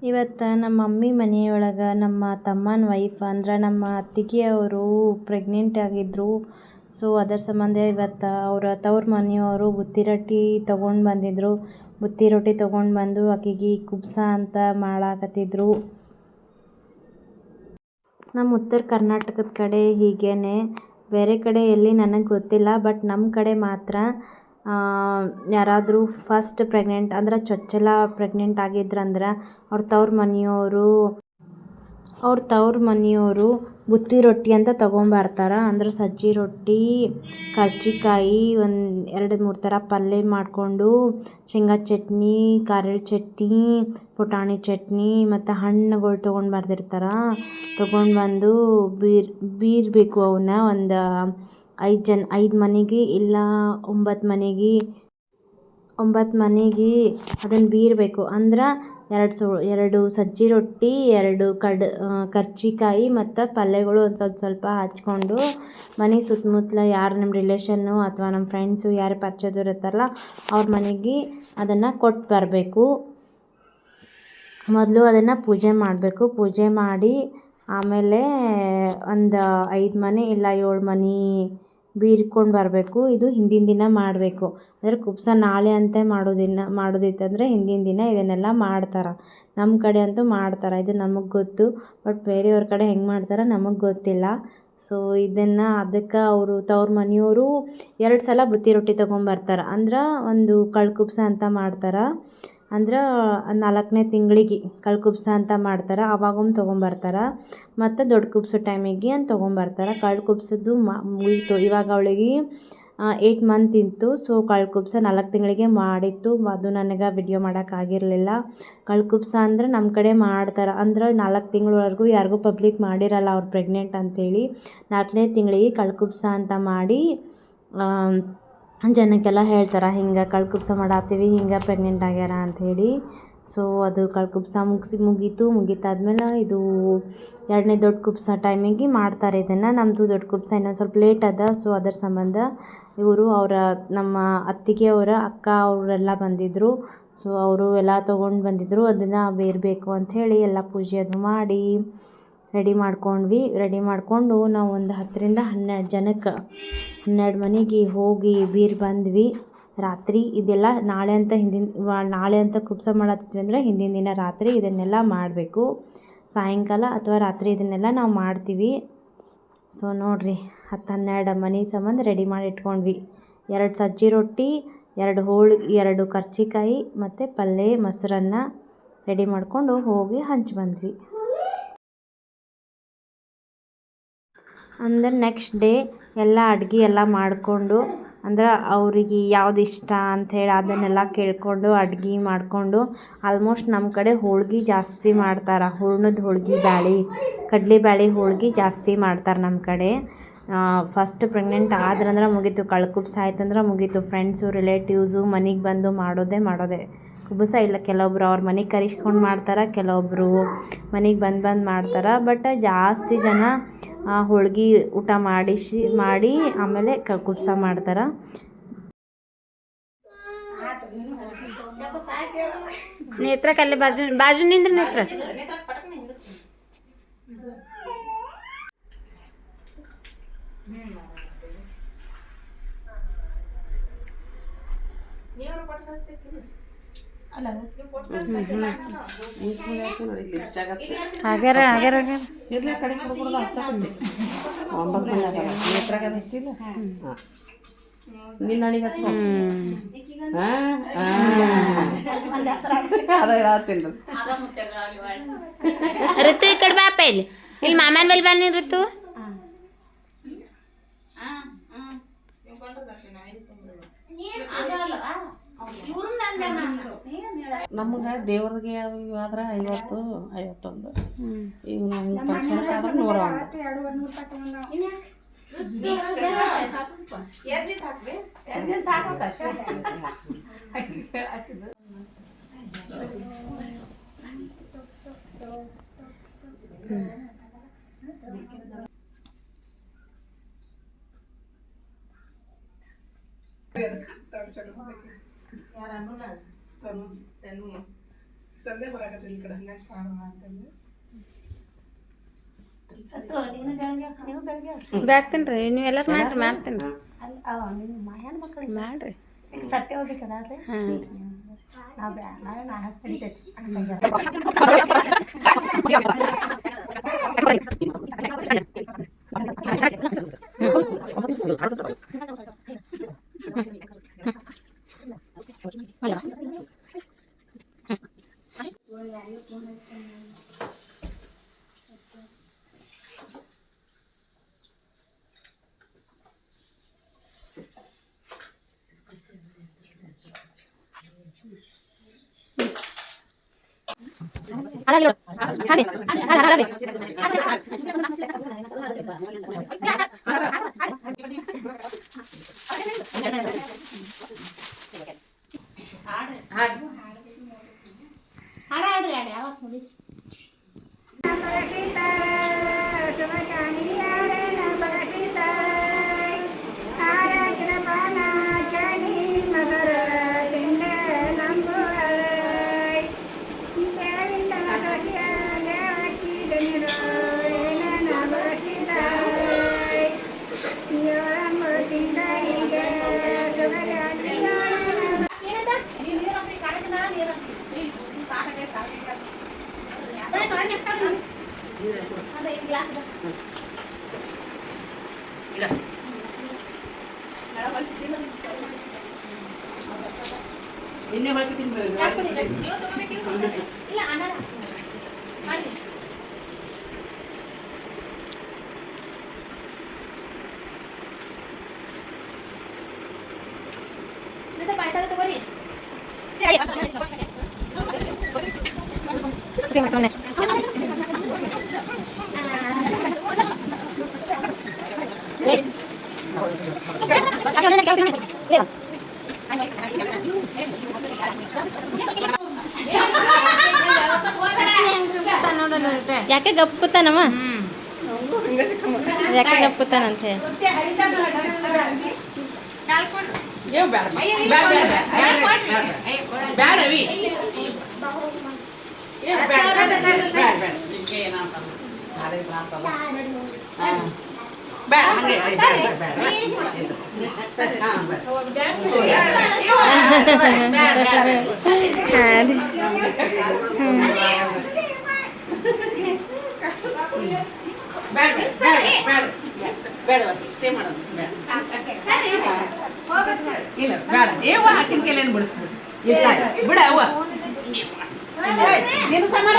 ಇವತ್ತು ನಮ್ಮ ಮಮ್ಮಿ ಮನೆಯೊಳಗೆ ನಮ್ಮ ತಮ್ಮನ ವೈಫ್ ಅಂದ್ರೆ ನಮ್ಮ ಅತ್ತಿಗೆಯವರು ಪ್ರೆಗ್ನೆಂಟ್ ಆಗಿದ್ದರು. ಸೊ ಅದರ ಸಂಬಂಧ ಇವತ್ತು ಅವರ ತವ್ರ ಮನೆಯವರು ಬುತ್ತಿ ರೊಟ್ಟಿ ತೊಗೊಂಡು ಬಂದಿದ್ದರು. ಬುತ್ತಿ ರೊಟ್ಟಿ ತೊಗೊಂಡು ಬಂದು ಆಕೆಗೆ ಕುಬ್ಸ ಅಂತ ಮಾಡಾಕತ್ತಿದ್ರು. ನಮ್ಮ ಉತ್ತರ ಕರ್ನಾಟಕದ ಕಡೆ ಹೀಗೇನೆ, ಬೇರೆ ಕಡೆ ಎಲ್ಲಿ ನನಗೆ ಗೊತ್ತಿಲ್ಲ. ಬಟ್ ನಮ್ಮ ಕಡೆ ಮಾತ್ರ ಯಾರಾದರೂ ಫಸ್ಟ್ ಪ್ರೆಗ್ನೆಂಟ್ ಅಂದ್ರೆ ಚೊಚ್ಚಲ ಪ್ರೆಗ್ನೆಂಟ್ ಆಗಿದ್ರಂದ್ರೆ ಅವ್ರ ತವ್ರ ಮನೆಯವರು ಬುತ್ತಿ ರೊಟ್ಟಿ ಅಂತ ತೊಗೊಂಬರ್ತಾರೆ. ಅಂದ್ರೆ ಸಜ್ಜಿ ರೊಟ್ಟಿ, ಕರ್ಜಿಕಾಯಿ, ಒಂದು 2-3 ಥರ ಪಲ್ಯ ಮಾಡಿಕೊಂಡು, ಶೇಂಗಾ ಚಟ್ನಿ, ಖಾರದ ಚಟ್ನಿ, ಪುಟಾಣಿ ಚಟ್ನಿ ಮತ್ತು ಹಣ್ಣುಗಳು ತೊಗೊಂಡು ಬರ್ತಿರ್ತಾರೆ. ತೊಗೊಂಡು ಬಂದು ಬೀರಬೇಕು. ಅವನ್ನ ಒಂದು 5 ಮನೆಗೆ ಇಲ್ಲ 9 ಮನೆಗೆ ಅದನ್ನು ಬೀರಬೇಕು. ಅಂದ್ರೆ 2 ಸಜ್ಜಿ ರೊಟ್ಟಿ, 2 ಕರ್ಜಿಕಾಯಿ ಮತ್ತು ಪಲ್ಯಗಳು ಒಂದು ಸ್ವಲ್ಪ ಹಚ್ಕೊಂಡು ಮನೆ ಸುತ್ತಮುತ್ತಲ ಯಾರು ನಮ್ಮ ರಿಲೇಷನ್ನು ಅಥವಾ ನಮ್ಮ ಫ್ರೆಂಡ್ಸು ಯಾರು ಪರಿಚಯದವ್ರು ಇರ್ತಾರಲ್ಲ ಅವ್ರ ಮನೆಗೆ ಅದನ್ನು ಕೊಟ್ಟು ಬರಬೇಕು. ಮೊದಲು ಅದನ್ನು ಪೂಜೆ ಮಾಡಬೇಕು. ಪೂಜೆ ಮಾಡಿ ಆಮೇಲೆ ಒಂದು 5 ಮನೆ ಇಲ್ಲ 7 ಮನೆ ಬೀರ್ಕೊಂಡು ಬರಬೇಕು. ಇದು ಹಿಂದಿನ ದಿನ ಮಾಡಬೇಕು. ಅಂದರೆ ಕುಬ್ಸ ನಾಳೆ ಅಂತ ಮಾಡೋದಿತ್ತಂದರೆ ಹಿಂದಿನ ದಿನ ಇದನ್ನೆಲ್ಲ ಮಾಡ್ತಾರೆ. ನಮ್ಮ ಕಡೆ ಅಂತೂ ಮಾಡ್ತಾರೆ, ಇದು ನಮಗೆ ಗೊತ್ತು. ಬಟ್ ಬೇರೆಯವ್ರ ಕಡೆ ಹೆಂಗೆ ಮಾಡ್ತಾರೆ ನಮಗೆ ಗೊತ್ತಿಲ್ಲ. ಸೊ ಅದಕ್ಕೆ ಅವರು ತವ್ರ ಮನೆಯವರು 2 ಸಲ ಬುತ್ತಿ ರೊಟ್ಟಿ ತೊಗೊಂಬರ್ತಾರೆ. ಅಂದ್ರೆ ಒಂದು ಕಳ್ಳ ಕುಬ್ಸ ಅಂತ ಮಾಡ್ತಾರೆ. ಅಂದ್ರೆ 4ನೇ ತಿಂಗಳಿಗೆ ಕಳ್ಳ ಕುಬ್ಸ ಅಂತ ಮಾಡ್ತಾರೆ, ಅವಾಗೊಮ್ಮೆ ತೊಗೊಂಬರ್ತಾರೆ. ಮತ್ತು ದೊಡ್ಡ ಕುಬ್ಸೋ ಟೈಮಿಗೆ ಅಂತ ತೊಗೊಂಬರ್ತಾರೆ. ಕಳ್ಳ ಕುಬ್ಸದ್ದು ಮುಗೀತು. ಇವಾಗ ಅವಳಿಗೆ 8 ಮಂತ್ ಇತ್ತು. ಸೊ ಕಳ್ಳ ಕುಬ್ಸ 4 ತಿಂಗಳಿಗೆ ಮಾಡಿತ್ತು. ಅದು ನನಗೆ ವಿಡಿಯೋ ಮಾಡೋಕ್ಕಾಗಿರಲಿಲ್ಲ. ಕಳ್ಳ ಕುಬ್ಸ ಅಂದ್ರೆ ನಮ್ಮ ಕಡೆ ಮಾಡ್ತಾರೆ. ಅಂದ್ರೆ 4 ತಿಂಗಳವರೆಗೂ ಯಾರಿಗೂ ಪಬ್ಲಿಕ್ ಮಾಡಿರಲ್ಲ ಅವ್ರು ಪ್ರೆಗ್ನೆಂಟ್ ಅಂಥೇಳಿ. 4ನೇ ತಿಂಗಳಿಗೆ ಕಳ್ಳ ಕುಬ್ಸ ಅಂತ ಮಾಡಿ ಜನಕ್ಕೆಲ್ಲ ಹೇಳ್ತಾರೆ, ಹಿಂಗೆ ಕಳ್ಳ ಕುಬ್ಸ ಮಾಡತ್ತೀವಿ, ಹಿಂಗೆ ಪ್ರೆಗ್ನೆಂಟ್ ಆಗ್ಯಾರ ಅಂಥೇಳಿ. ಸೊ ಅದು ಕಳ್ಳ ಕುಬ್ಸ ಮುಗೀತಾದ್ಮೇಲೆ ಇದು 2ನೇ ದೊಡ್ಡ ಕುಬ್ಸ ಟೈಮಿಗೆ ಮಾಡ್ತಾರೆ ಇದನ್ನು. ನಮ್ಮದು ದೊಡ್ಡ ಕುಬ್ಸ ಇನ್ನೊಂದು ಸ್ವಲ್ಪ ಲೇಟ್ ಅದ. ಸೊ ಅದರ ಸಂಬಂಧ ಇವರು ನಮ್ಮ ಅತ್ತಿಗೆಯವರ ಅಕ್ಕ ಅವರೆಲ್ಲ ಬಂದಿದ್ದರು. ಸೊ ಅವರು ಎಲ್ಲ ತೊಗೊಂಡು ಬಂದಿದ್ದರು. ಅದನ್ನು ಬೇರಬೇಕು ಅಂಥೇಳಿ ಎಲ್ಲ ಪೂಜೆ ಅದು ಮಾಡಿ ರೆಡಿ ಮಾಡಿಕೊಂಡು ನಾವು ಒಂದು 10ರಿಂದ 12 ಜನಕ್ಕೆ 12 ಮನೆಗೆ ಹೋಗಿ ಬೀರ್ ಬಂದ್ವಿ. ರಾತ್ರಿ ಇದೆಲ್ಲ ನಾಳೆ ಅಂತ ಕುಬ್ಸ ಮಾಡತ್ತಿದ್ವಿ ಅಂದರೆ ಹಿಂದಿನ ದಿನ ರಾತ್ರಿ ಇದನ್ನೆಲ್ಲ ಮಾಡಬೇಕು. ಸಾಯಂಕಾಲ ಅಥವಾ ರಾತ್ರಿ ಇದನ್ನೆಲ್ಲ ನಾವು ಮಾಡ್ತೀವಿ. ಸೊ ನೋಡಿರಿ, 10-12 ಮನೆ ಸಂಬಂಧ ರೆಡಿ ಮಾಡಿ ಇಟ್ಕೊಂಡ್ವಿ. 2 ಸಜ್ಜಿ ರೊಟ್ಟಿ, 2 ಹೋಳಿಗೆ, 2 ಕರ್ಜಿಕಾಯಿ ಮತ್ತು ಪಲ್ಯ, ಮೊಸರನ್ನ ರೆಡಿ ಮಾಡಿಕೊಂಡು ಹೋಗಿ ಹಂಚಿ ಬಂದ್ವಿ. ಅಂದರೆ ನೆಕ್ಸ್ಟ್ ಡೇ ಎಲ್ಲ ಅಡುಗೆ ಎಲ್ಲ ಮಾಡಿಕೊಂಡು, ಅಂದ್ರೆ ಅವ್ರಿಗೆ ಯಾವ್ದು ಇಷ್ಟ ಅಂಥೇಳಿ ಅದನ್ನೆಲ್ಲ ಕೇಳಿಕೊಂಡು ಅಡುಗೆ ಮಾಡಿಕೊಂಡು. ಆಲ್ಮೋಸ್ಟ್ ನಮ್ಮ ಕಡೆ ಹೋಳ್ಗೆ ಜಾಸ್ತಿ ಮಾಡ್ತಾರೆ. ಹೂರ್ಣದ ಹೋಳ್ಗೆ, ಕಡಲೆಬೇಳೆ ಹೋಳ್ಗೆ ಜಾಸ್ತಿ ಮಾಡ್ತಾರೆ ನಮ್ಮ ಕಡೆ. ಫಸ್ಟ್ ಪ್ರೆಗ್ನೆಂಟ್ ಆದ್ರಂದ್ರೆ ಮುಗೀತು, ಕಳ್ಳ ಕುಬ್ಸ ಆಯ್ತಂದ್ರೆ ಮುಗೀತು. ಫ್ರೆಂಡ್ಸು ರಿಲೇಟಿವ್ಸು ಮನೆಗೆ ಬಂದು ಮಾಡೋದೇ ಕುಬ್ಸ. ಇಲ್ಲ ಕೆಲವೊಬ್ರು ಅವ್ರ ಮನೆಗೆ ಕರೆಸ್ಕೊಂಡು ಮಾಡ್ತಾರೆ, ಕೆಲವೊಬ್ಬರು ಮನೆಗೆ ಬಂದು ಮಾಡ್ತಾರೆ. ಬಟ್ ಜಾಸ್ತಿ ಜನ ಹೋಳ್ಗೆ ಊಟ ಮಾಡಿ ಆಮೇಲೆ ಕುಬ್ಸ ಮಾಡ್ತಾರೆ. ನೇತ್ರ ಕಲ್ಲೆ ಬಾಜು ನಿಂದ್ರ ನೇತ್ರ. ಋತು ಈ ಕಡೆ ಬಾಪ, ಇಲ್ಲಿ ಮಾಮನ ಬಲ್ಲಿ ಬನ್ನಿ ಋತು. ನಮಗೆ ದೇವ್ರಿಗೆ ಆದ್ರೆ 50-51. ಈಗ ನಮ್ಮ ಫಂಕ್ಷನ್ಗೆ ಆದ್ರೆ 101. ಬ್ಯಾಡ್ತೀನಿ ರೀ ನೀವೆಲ್ಲರೂ ಮಾಡ್ರಿ ಮಾಡ್ತೀನಿ ರೀ ಮಾಡ್ರಿ ಸತ್ಯ ಹೋಗ್ಬೇಕದಾದ್ರೆ ಹಾಂ ನಿನ್ನೆ ಬಳಸಿದ್ದೀನಿ ಯಾಕೆ ಗಪ್ ಕೂತಾನಮ್ಮ ಯಾಕೆ ಗಪ್ ಕೂತಾನಂತ ಇಲ್ಲ ಬೇಡ ಏವ ಹಾಕಿನ ಕೆಲೇನು ಬಿಡಿಸ್ಬಿಡು ಬಿಡ ಅವ್ವ ನೀನು ಸಹ ಮಾಡ